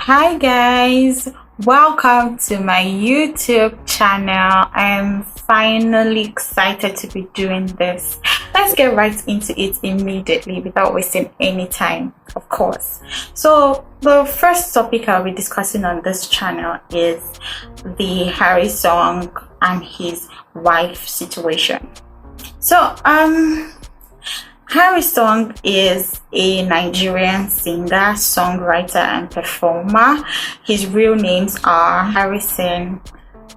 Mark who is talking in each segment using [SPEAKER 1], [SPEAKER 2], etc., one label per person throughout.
[SPEAKER 1] Hi guys, welcome to my YouTube channel. I'm finally excited to be doing this. Let's get right into it immediately without wasting any time, of course. So the first topic I'll be discussing on this channel is the Harrysong and his wife situation. So Harrysong is a Nigerian singer, songwriter, and performer. His real names are Harrison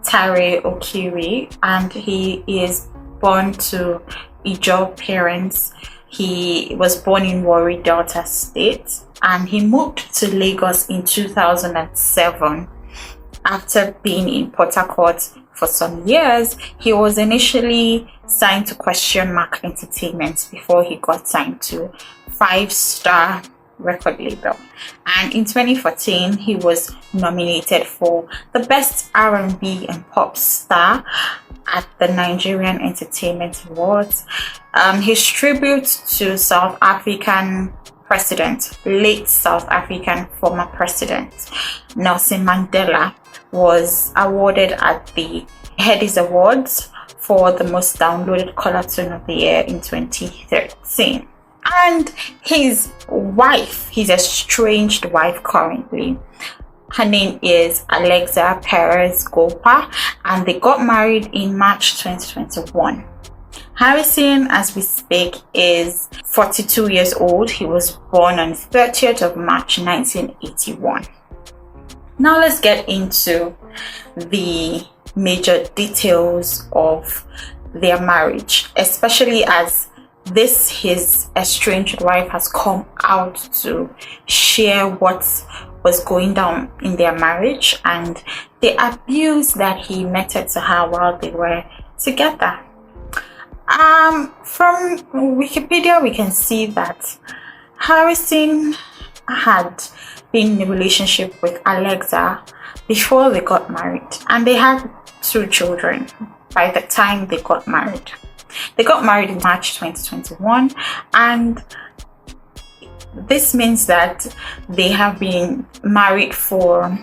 [SPEAKER 1] Tare Okiri, and he is born to Ijaw parents. He was born in Warri, Delta State, and he moved to Lagos in 2007 after being in Port Harcourt for some years. He was initially signed to Question Mark Entertainment before he got signed to 5-Star record label, and in 2014 he was nominated for the Best R&B and Pop Star at the Nigerian Entertainment Awards. His tribute to South African president, late South African former president Nelson Mandela, was awarded at the Headies Awards for the most downloaded color tune of the year in 2013. And his wife, his estranged wife currently, her name is Alexa Perez Gopa, and they got married in March 2021. Harrison, as we speak, is 42 years old. He was born on 30th of March 1981. Now let's get into the major details of their marriage, especially as his estranged wife has come out to share what was going down in their marriage and the abuse that he meted to her while they were together. From Wikipedia, we can see that Harrison had been in a relationship with Alexa before they got married, and they had 2 children by the time they got married. They got married in March 2021, and this means that they have been married for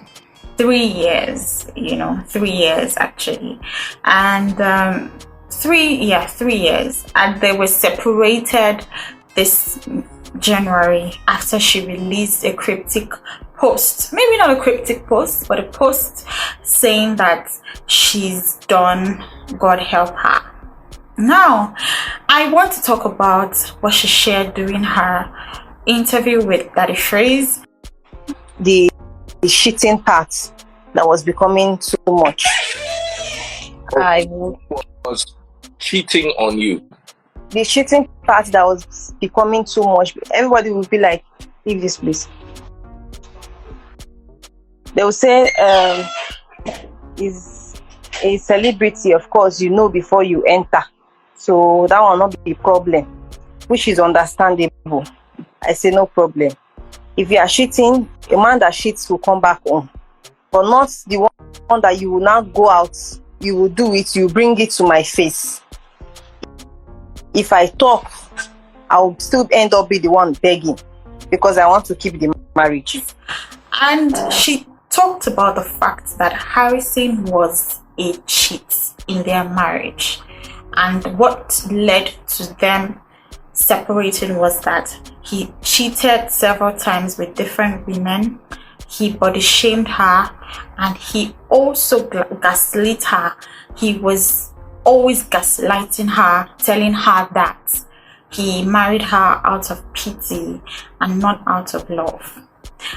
[SPEAKER 1] 3 years, 3 years actually, and 3 years, and they were separated this January after she released a cryptic post, maybe not a cryptic post, but a post saying that she's done, God help her. Now I want to talk about what she shared during her interview with Daddy Freeze.
[SPEAKER 2] The cheating part that was becoming too much. I
[SPEAKER 3] was cheating on you.
[SPEAKER 2] The cheating part that was becoming too much. Everybody would be like, leave this place. They will say, is a celebrity, of course, before you enter. So that will not be a problem, which is understandable. I say no problem. If you are cheating, a man that cheats will come back home, but not the one that you will now go out, you will do it, you bring it to my face. If I talk, I'll still end up be the one begging because I want to keep the marriage.
[SPEAKER 1] And she talked about the fact that Harrison was a cheat in their marriage, and what led to them separating was that he cheated several times with different women. He body shamed her, and he also gaslit her. He was always gaslighting her, telling her that he married her out of pity and not out of love.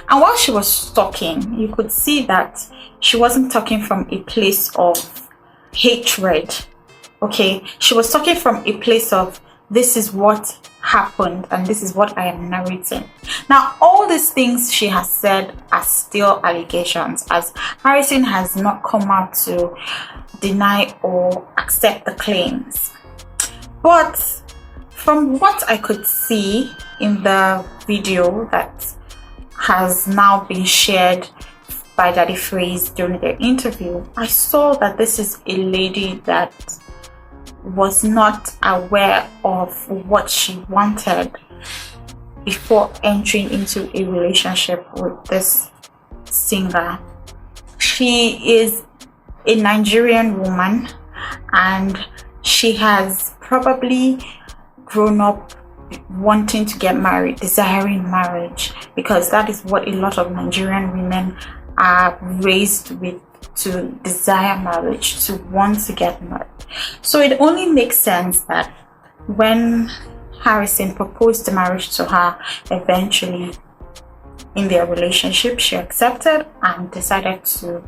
[SPEAKER 1] And while she was talking, you could see that she wasn't talking from a place of hatred. Okay, she was talking from a place of, this is what happened and this is what I am narrating. Now, all these things she has said are still allegations, as Harrison has not come out to deny or accept the claims. But from what I could see in the video that has now been shared by Daddy Freeze during their interview, I saw that this is a lady that was not aware of what she wanted before entering into a relationship with this singer. She is a Nigerian woman, and she has probably grown up wanting to get married, desiring marriage, because that is what a lot of Nigerian women are raised with, to desire marriage, to want to get married. So it only makes sense that when Harrison proposed the marriage to her eventually in their relationship, she accepted and decided to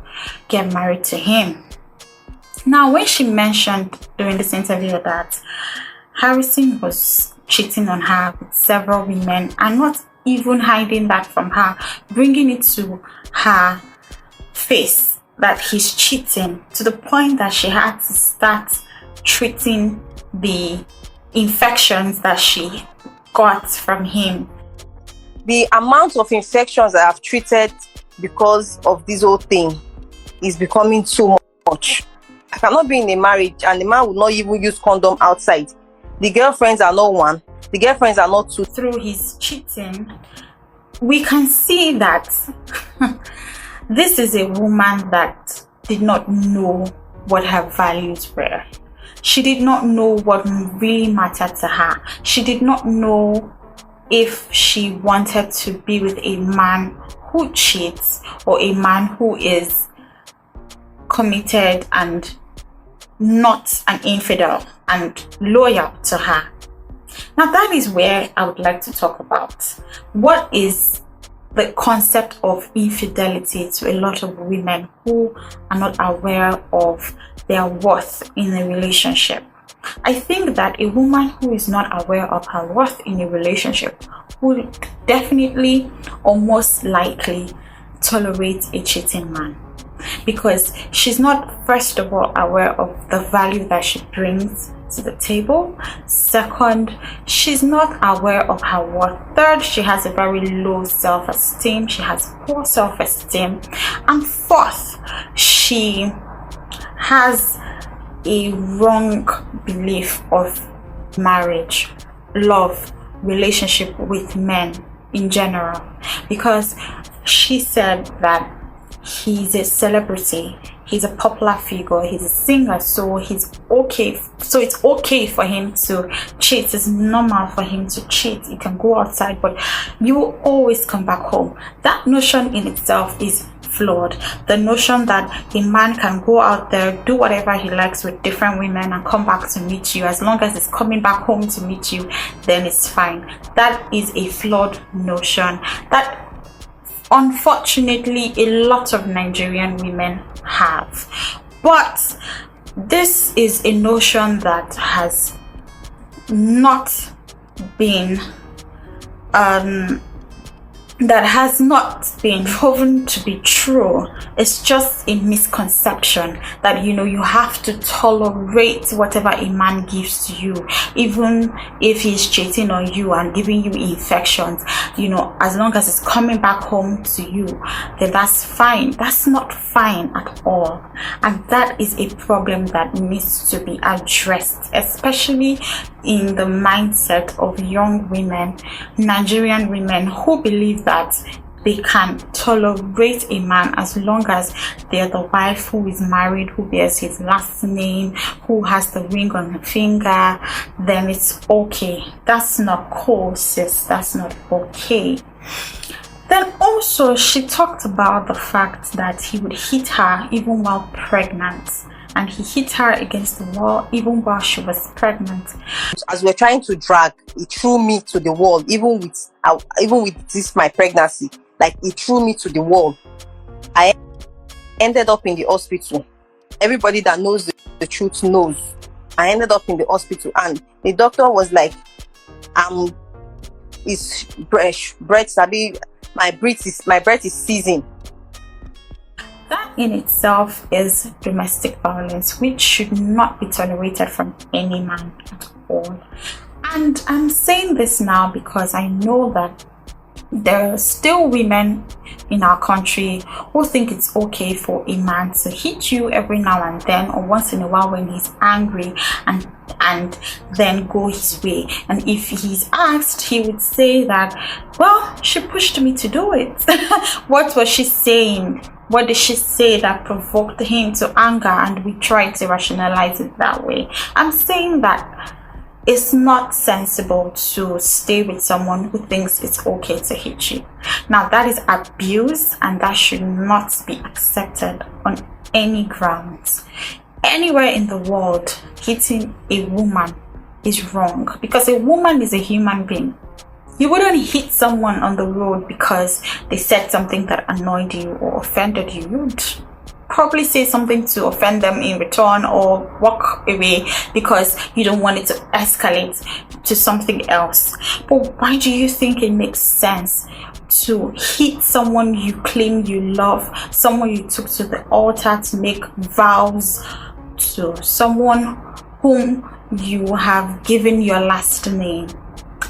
[SPEAKER 1] get married to him. Now, when she mentioned during this interview that Harrison was cheating on her with several women and not even hiding that from her, bringing it to her face that he's cheating, to the point that she had to start treating the infections that she got from him.
[SPEAKER 2] The amount of infections I have treated because of this whole thing is becoming too much. I cannot be in a marriage and the man will not even use condom outside. The girlfriends are not one, the girlfriends are not two.
[SPEAKER 1] Through his cheating, we can see that this is a woman that did not know what her values were. She did not know what really mattered to her. She did not know if she wanted to be with a man who cheats or a man who is committed and not an infidel and loyal to her. Now that is where I would like to talk about what is the concept of infidelity to a lot of women who are not aware of their worth in a relationship. I think that a woman who is not aware of her worth in a relationship will definitely or most likely tolerate a cheating man, because she's not, first of all, aware of the value that she brings to the table. Second, she's not aware of her worth. Third, she has a very low self-esteem. She has poor self-esteem. And fourth, she has a wrong belief of marriage, love, relationship with men in general, because she said that he's a celebrity, he's a popular figure, he's a singer, so it's okay for him to cheat. It's normal for him to cheat. You can go outside, but you will always come back home. That notion in itself is flawed. The notion that a man can go out there, do whatever he likes with different women and come back to meet you, as long as he's coming back home to meet you, then it's fine. That is a flawed notion that unfortunately a lot of Nigerian women have. But this is a notion that has not been proven to be true. It's just a misconception that you have to tolerate whatever a man gives to you, even if he's cheating on you and giving you infections. As long as it's coming back home to you, then that's fine. That's not fine at all, and that is a problem that needs to be addressed, especially in the mindset of young women, Nigerian women, who believe that they can tolerate a man as long as they're the wife who is married, who bears his last name, who has the ring on her finger, then it's okay. That's not cool, sis. That's not okay. Then also she talked about the fact that he would hit her even while pregnant, and he hit her against the wall even while she was pregnant.
[SPEAKER 2] As we're trying to drag, it threw me to the wall. Even with this my pregnancy, like it threw me to the wall. I ended up in the hospital. Everybody that knows the truth knows. I ended up in the hospital, and the doctor was like, "It's breath, Sabi. My breath is seizing."
[SPEAKER 1] That in itself is domestic violence, which should not be tolerated from any man at all. And I'm saying this now because I know that there are still women in our country who think it's okay for a man to hit you every now and then or once in a while when he's angry, and and then go his way. And if he's asked, he would say that, well, she pushed me to do it. What was she saying? What did she say that provoked him to anger? And we try to rationalize it that way. I'm saying that it's not sensible to stay with someone who thinks it's okay to hit you. Now, that is abuse, and that should not be accepted on any grounds. Anywhere in the world, hitting a woman is wrong, because a woman is a human being. You wouldn't hit someone on the road because they said something that annoyed you or offended you. You'd probably say something to offend them in return, or walk away because you don't want it to escalate to something else. But why do you think it makes sense to hit someone you claim you love, someone you took to the altar to make vows to, someone whom you have given your last name?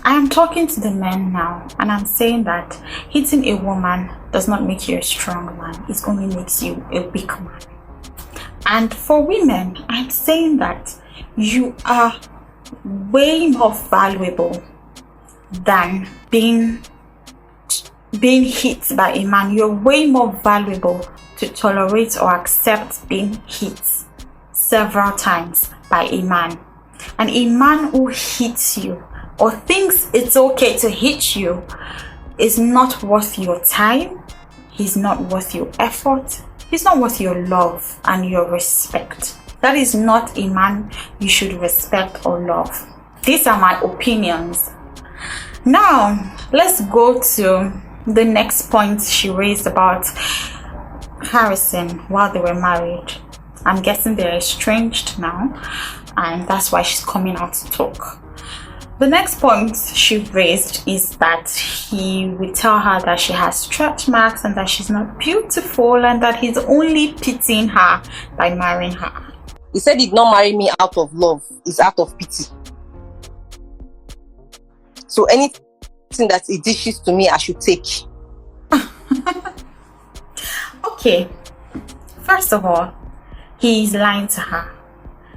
[SPEAKER 1] I am talking to the men now, and I'm saying that hitting a woman does not make you a strong man. It only makes you a weak man. And for women, I'm saying that you are way more valuable than being hit by a man. You're way more valuable to tolerate or accept being hit several times by a man. And a man who hits you or thinks it's okay to hit you is not worth your time. He's not worth your effort. He's not worth your love and your respect. That is not a man you should respect or love. These are my opinions. Now, let's go to the next point she raised about Harrysong while they were married. I'm guessing they're estranged now, and that's why she's coming out to talk. The next point she raised is that he would tell her that she has stretch marks and that she's not beautiful, and that he's only pitying her by marrying her.
[SPEAKER 2] He said he'd not marry me out of love, it's out of pity. So anything that he dishes to me, I should take.
[SPEAKER 1] Okay, first of all, he's lying to her.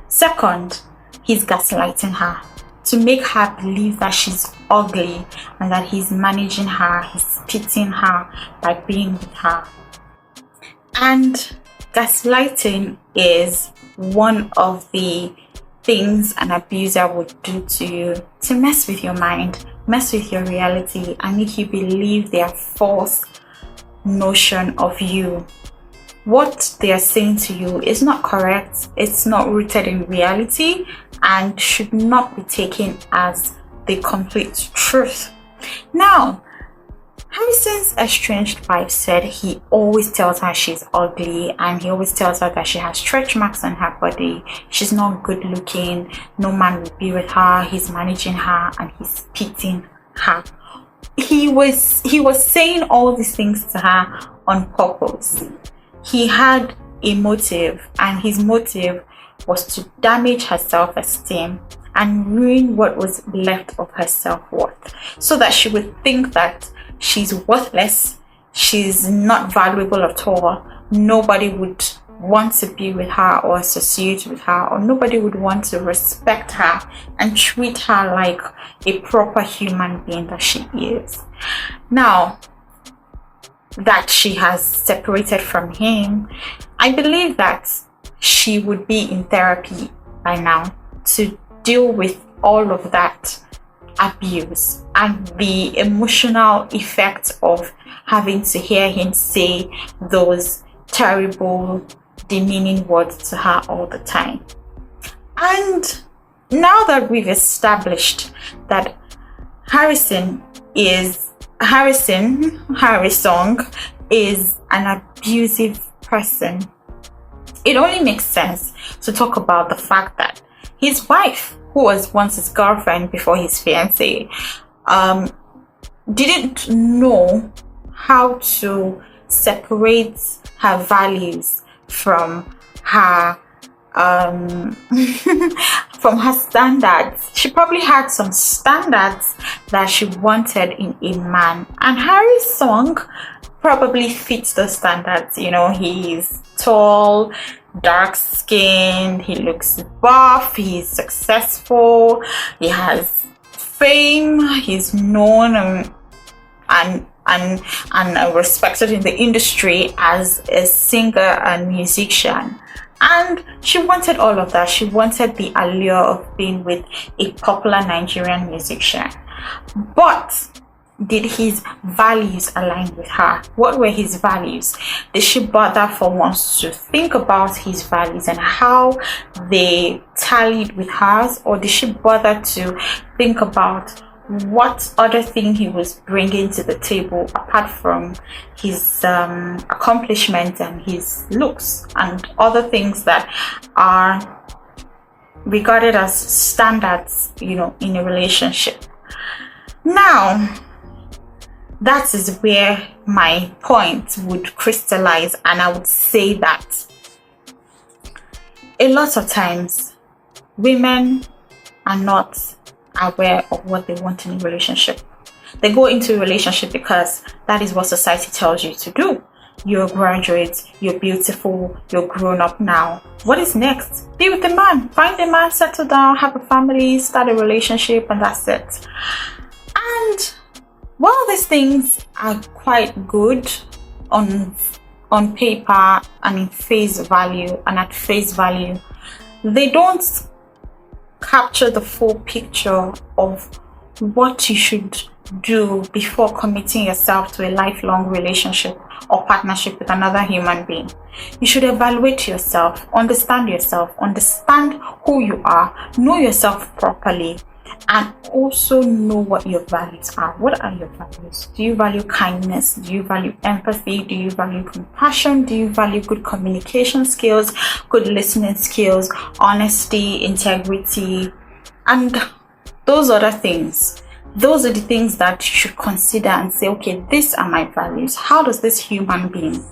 [SPEAKER 1] Second, he's gaslighting her to make her believe that she's ugly and that he's managing her, he's pitying her by being with her. And gaslighting is one of the things an abuser would do to you to mess with your mind, mess with your reality, and make you believe their false notion of you. What they are saying to you is not correct, it's not rooted in reality, and should not be taken as the complete truth. Now, Harrysong's estranged wife said he always tells her she's ugly, and he always tells her that she has stretch marks on her body, she's not good looking, no man will be with her, he's managing her, and he's pitying her. He was saying all these things to her on purpose. He had a motive, and his motive was to damage her self-esteem and ruin what was left of her self-worth, so that she would think that she's worthless, she's not valuable at all, nobody would want to be with her or associate with her, or nobody would want to respect her and treat her like a proper human being that she is. Now that she has separated from him, I believe that she would be in therapy by now to deal with all of that abuse and the emotional effect of having to hear him say those terrible, demeaning words to her all the time. And now that we've established that Harrysong is an abusive person, it only makes sense to talk about the fact that his wife, who was once his girlfriend before his fiance, didn't know how to separate her values from her from her standards. She probably had some standards that she wanted in a man, and Harrysong probably fits those standards. You know, he's tall, dark skinned, he looks buff, he's successful, he has fame, he's known and respected in the industry as a singer and musician. And she wanted all of that. She wanted the allure of being with a popular Nigerian musician. But did his values align with her? What were his values? Did she bother for once to think about his values and how they tallied with hers? Or did she bother to think about what other thing he was bringing to the table apart from his accomplishments and his looks and other things that are regarded as standards, in a relationship? Now, that is where my point would crystallize, and I would say that a lot of times women are not aware of what they want in a relationship. They go into a relationship because that is what society tells you to do. You're a graduate, you're beautiful, you're grown up now. What is next? Be with a man. Find a man, settle down, have a family, start a relationship, and that's it. And while these things are quite good on paper and in face value and at face value, they don't capture the full picture of what you should do before committing yourself to a lifelong relationship or partnership with another human being. You should evaluate yourself, understand who you are, know yourself properly, and also know what your values are. What are your values? Do you value kindness? Do you value empathy? Do you value compassion? Do you value good communication skills, good listening skills, honesty, integrity, and those other things? Those are the things that you should consider and say, okay, these are my values. How does this human being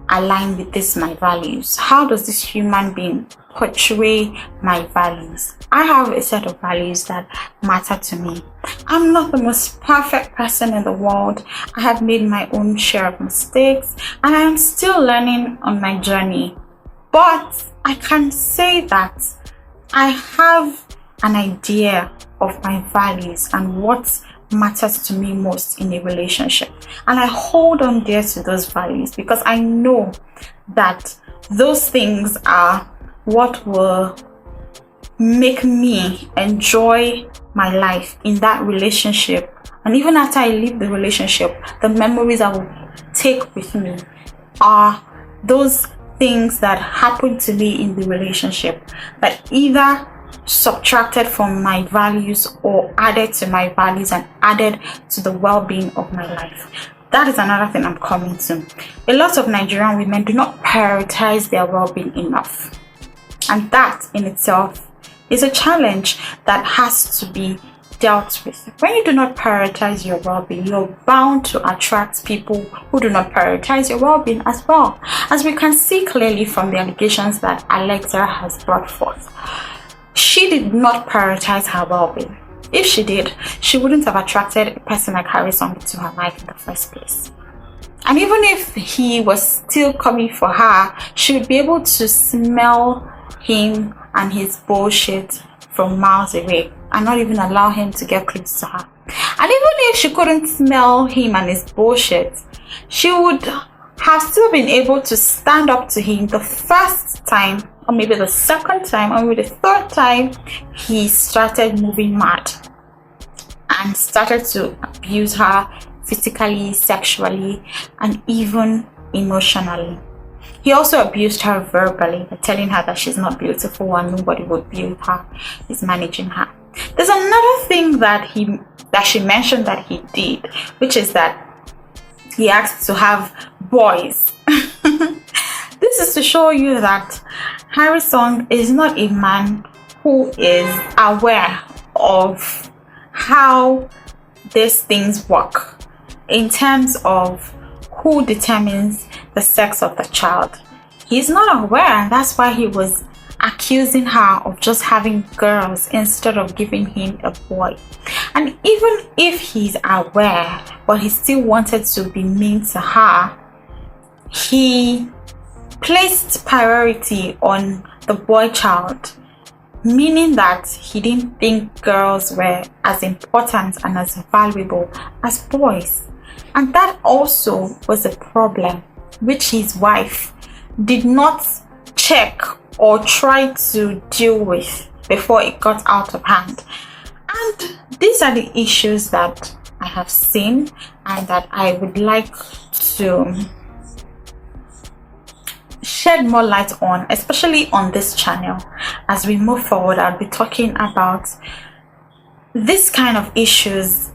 [SPEAKER 1] align with my values? How does this human being portray my values? I have a set of values that matter to me. I'm not the most perfect person in the world. I have made my own share of mistakes and I am still learning on my journey. But I can say that I have an idea of my values and what matters to me most in a relationship, and I hold on dear to those values because I know that those things are what will make me enjoy my life in that relationship. And even after I leave the relationship, the memories I will take with me are those things that happened to me in the relationship that either subtracted from my values or added to my values and added to the well-being of my life. That is another thing I'm coming to. A lot of Nigerian women do not prioritize their well-being enough, and that in itself is a challenge that has to be dealt with. When you do not prioritize your well-being, you're bound to attract people who do not prioritize your well-being as well, as we can see clearly from the allegations that Alexa has brought forth. She did not prioritize her well-being. If she did, she wouldn't have attracted a person like Harrysong into her life in the first place. And even if he was still coming for her, she would be able to smell him and his bullshit from miles away and not even allow him to get close to her. And even if she couldn't smell him and his bullshit, she would have still been able to stand up to him the first time, or maybe the second time, or maybe the third time he started moving mad and started to abuse her physically, sexually, and even emotionally. He also abused her verbally, telling her that she's not beautiful and nobody would be with her. He's managing her. There's another thing that she mentioned that he did, which is that he asked to have boys. This is to show you that Harrysong is not a man who is aware of how these things work in terms of who determines the sex of the child. He's not aware, and that's why he was accusing her of just having girls instead of giving him a boy. And even if he's aware, but he still wanted to be mean to her, he placed priority on the boy child, meaning that he didn't think girls were as important and as valuable as boys. And that also was a problem which his wife did not check or try to deal with before it got out of hand. And these are the issues that I have seen and that I would like to shed more light on, especially on this channel. As we move forward, I'll be talking about this kind of issues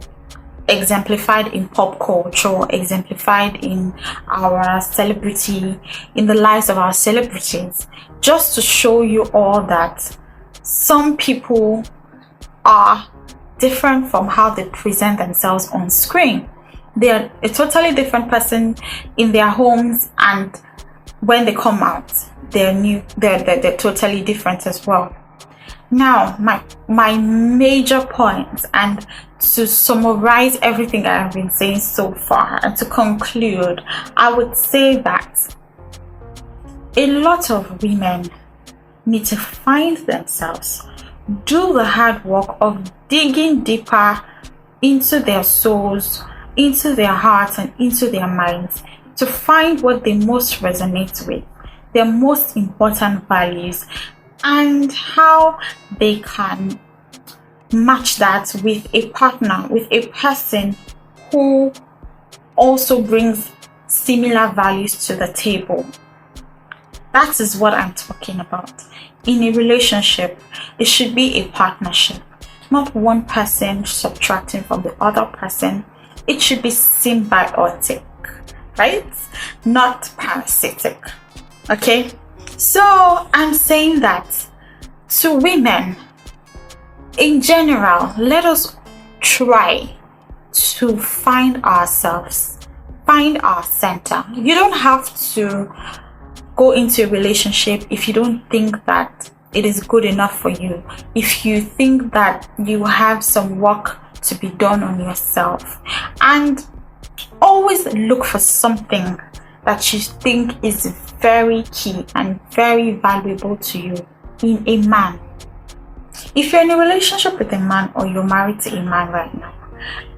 [SPEAKER 1] exemplified in pop culture, exemplified in our celebrity, in the lives of our celebrities, just to show you all that some people are different from how they present themselves on screen. They are a totally different person in their homes, and when they come out, they're totally different as well. Now, my major points, and to summarize everything I have been saying so far, and to conclude, I would say that a lot of women need to find themselves, do the hard work of digging deeper into their souls, into their hearts, and into their minds, to find what they most resonate with, their most important values, and how they can match that with a partner, with a person who also brings similar values to the table. That is what I'm talking about. In a relationship, it should be a partnership, not one person subtracting from the other person. It should be symbiotic, right? Not parasitic. Okay? So I'm saying that to women in general, let us try to find ourselves, find our center. You don't have to go into a relationship if you don't think that it is good enough for you, if you think that you have some work to be done on yourself. And always look for something that you think is very key and very valuable to you in a man. If you're in a relationship with a man, or you're married to a man right now,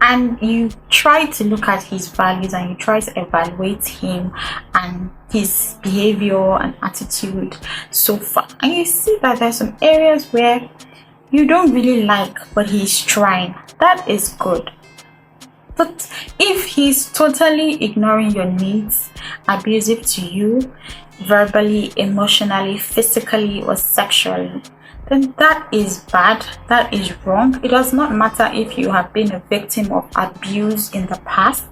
[SPEAKER 1] and you try to look at his values and you try to evaluate him and his behavior and attitude so far, and you see that there's some areas where you don't really like, but he's trying, that is good. But if he's totally ignoring your needs, abusive to you, verbally, emotionally, physically, or sexually, then that is bad, that is wrong. It does not matter if you have been a victim of abuse in the past.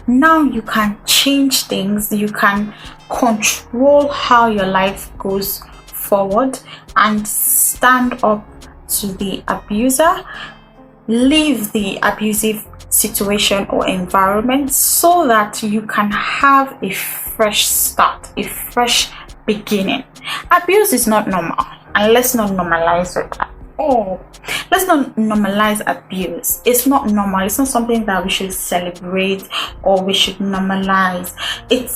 [SPEAKER 1] Now you can change things, you can control how your life goes forward and stand up to the abuser, leave the abusive situation or environment, so that you can have a fresh start, a fresh beginning. Abuse is not normal, and let's not normalize it at all. Let's not normalize abuse. It's not normal. It's not something that we should celebrate or we should normalize. It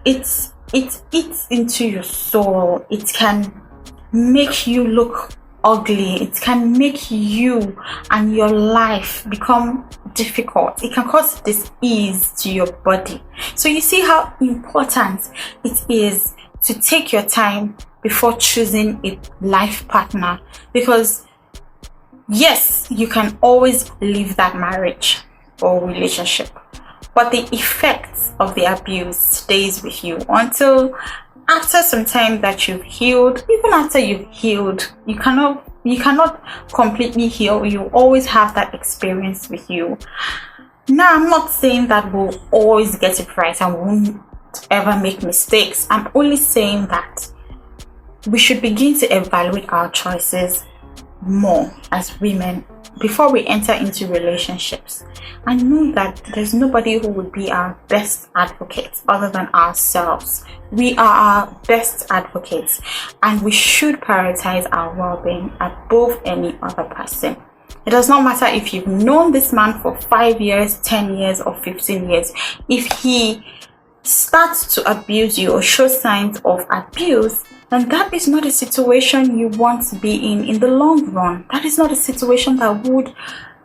[SPEAKER 1] eats into your soul. It can make you look ugly. It can make you and your life become difficult. It can cause dis-ease to your body. So you see how important it is to take your time before choosing a life partner, because yes, you can always leave that marriage or relationship, but the effects of the abuse stays with you until after some time that you've healed. Even after you've healed, you cannot completely heal. You always have that experience with you. Now, I'm not saying that we'll always get it right and won't ever make mistakes. I'm only saying that we should begin to evaluate our choices more as women before we enter into relationships, and know that there's nobody who would be our best advocate other than ourselves. We are our best advocates, and we should prioritize our well-being above any other person. It does not matter if you've known this man for 5 years, 10 years, or 15 years. If he starts to abuse you or show signs of abuse, then that is not a situation you want to be in the long run. That is not a situation that would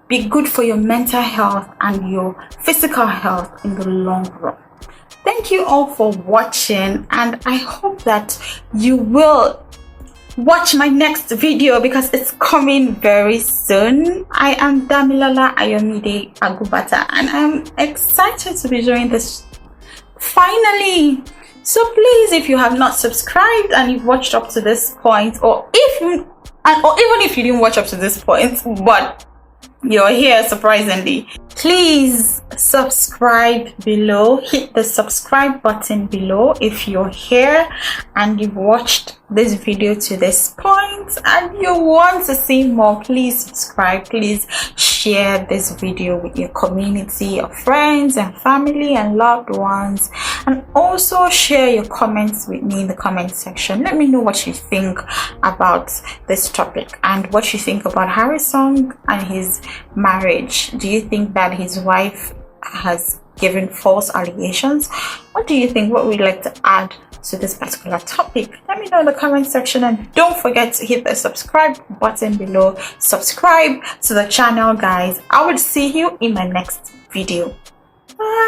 [SPEAKER 1] be good for your mental health and your physical health in the long run. Thank you all for watching, and I hope that you will watch my next video because it's coming very soon. I am Damilola Ayomide Agubata, and I'm excited to be doing this finally. So please, if you have not subscribed and you've watched up to this point, or even if you didn't watch up to this point but you're here surprisingly, please subscribe below. Hit the subscribe button below if you're here and you've watched this video to this point and you want to see more. Please subscribe. Please share this video with your community of friends and family and loved ones, and also share your comments with me in the comment section. Let me know what you think about this topic and what you think about Harrysong and his marriage. Do you think that his wife has given false allegations? What do you think? What would you like to add to this particular topic? Let me know in the comment section, and don't forget to hit the subscribe button below. Subscribe to the channel, guys. I will see you in my next video. Bye.